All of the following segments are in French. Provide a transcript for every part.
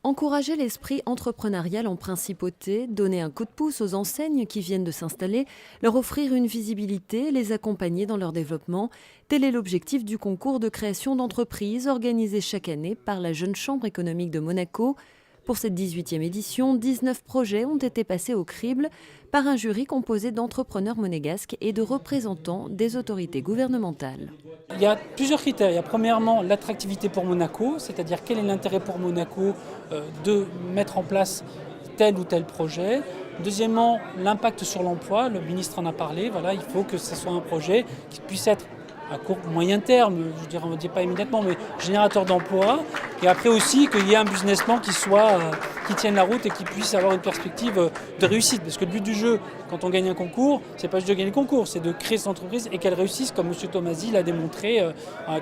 Encourager l'esprit entrepreneurial en principauté, donner un coup de pouce aux enseignes qui viennent de s'installer, leur offrir une visibilité, les accompagner dans leur développement, tel est l'objectif du concours de création d'entreprises organisé chaque année par la Jeune Chambre économique de Monaco. Pour cette 18e édition, 19 projets ont été passés au crible par un jury composé d'entrepreneurs monégasques et de représentants des autorités gouvernementales. Il y a plusieurs critères. Il y a premièrement l'attractivité pour Monaco, c'est-à-dire quel est l'intérêt pour Monaco de mettre en place tel ou tel projet. Deuxièmement, l'impact sur l'emploi, le ministre en a parlé, voilà, il faut que ce soit un projet qui puisse être à court, moyen terme, je dirais, on ne dit pas immédiatement, mais générateur d'emploi. Et après aussi qu'il y ait un business plan qui tienne la route et qui puisse avoir une perspective de réussite. Parce que le but du jeu, quand on gagne un concours, c'est pas juste de gagner le concours, c'est de créer cette entreprise et qu'elle réussisse, comme M. Tomasi l'a démontré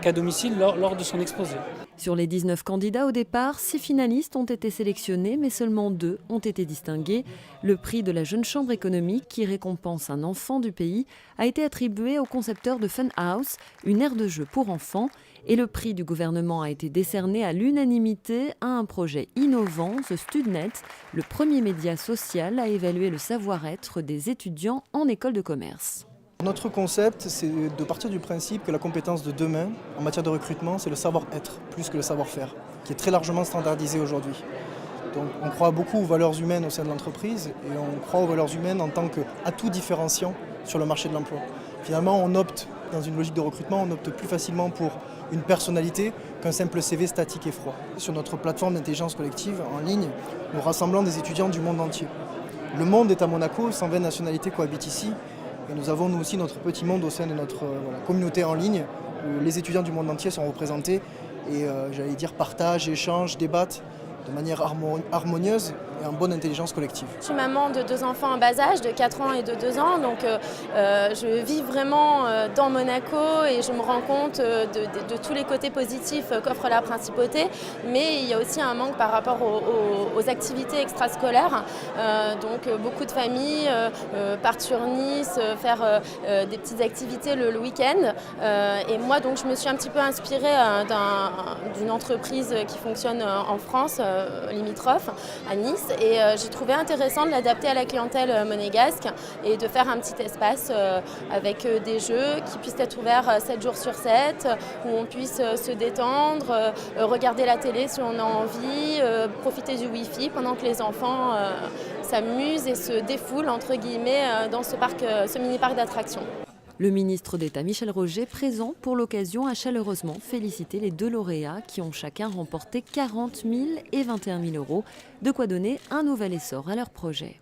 qu'à domicile lors de son exposé. Sur les 19 candidats au départ, 6 finalistes ont été sélectionnés, mais seulement 2 ont été distingués. Le prix de la Jeune Chambre économique, qui récompense un enfant du pays, a été attribué au concepteur de Fun House, une aire de jeu pour enfants. Et le prix du gouvernement a été décerné à l'unanimité à un projet innovant, The Studnet, le premier média social à évaluer le savoir-être des étudiants en école de commerce. Notre concept, c'est de partir du principe que la compétence de demain, en matière de recrutement, c'est le savoir-être, plus que le savoir-faire, qui est très largement standardisé aujourd'hui. Donc on croit beaucoup aux valeurs humaines au sein de l'entreprise et on croit aux valeurs humaines en tant qu'atout différenciant sur le marché de l'emploi. Finalement, on opte, dans une logique de recrutement, on opte plus facilement pour une personnalité qu'un simple CV statique et froid. Sur notre plateforme d'intelligence collective en ligne, nous rassemblons des étudiants du monde entier. Le monde est à Monaco, 120 nationalités cohabitent ici. Et nous avons nous aussi notre petit monde au sein de notre communauté en ligne où les étudiants du monde entier sont représentés et j'allais dire partagent, échangent, débattent de manière harmonieuse et en bonne intelligence collective. Je suis maman de 2 enfants en bas âge, de 4 ans et de 2 ans, donc je vis vraiment dans Monaco et je me rends compte de tous les côtés positifs qu'offre la principauté, mais il y a aussi un manque par rapport aux activités extrascolaires, donc beaucoup de familles partent sur Nice, faire des petites activités le week-end, et moi donc je me suis un petit peu inspirée d'une entreprise qui fonctionne en France, limitrophe, à Nice. Et j'ai trouvé intéressant de l'adapter à la clientèle monégasque et de faire un petit espace avec des jeux qui puissent être ouverts 7 jours sur 7, où on puisse se détendre, regarder la télé si on a envie, profiter du Wi-Fi pendant que les enfants s'amusent et se défoulent entre guillemets dans ce mini-parc d'attractions. Le ministre d'État Michel Roger, présent pour l'occasion, a chaleureusement félicité les 2 lauréats qui ont chacun remporté 40 000 et 21 000 euros, de quoi donner un nouvel essor à leur projet.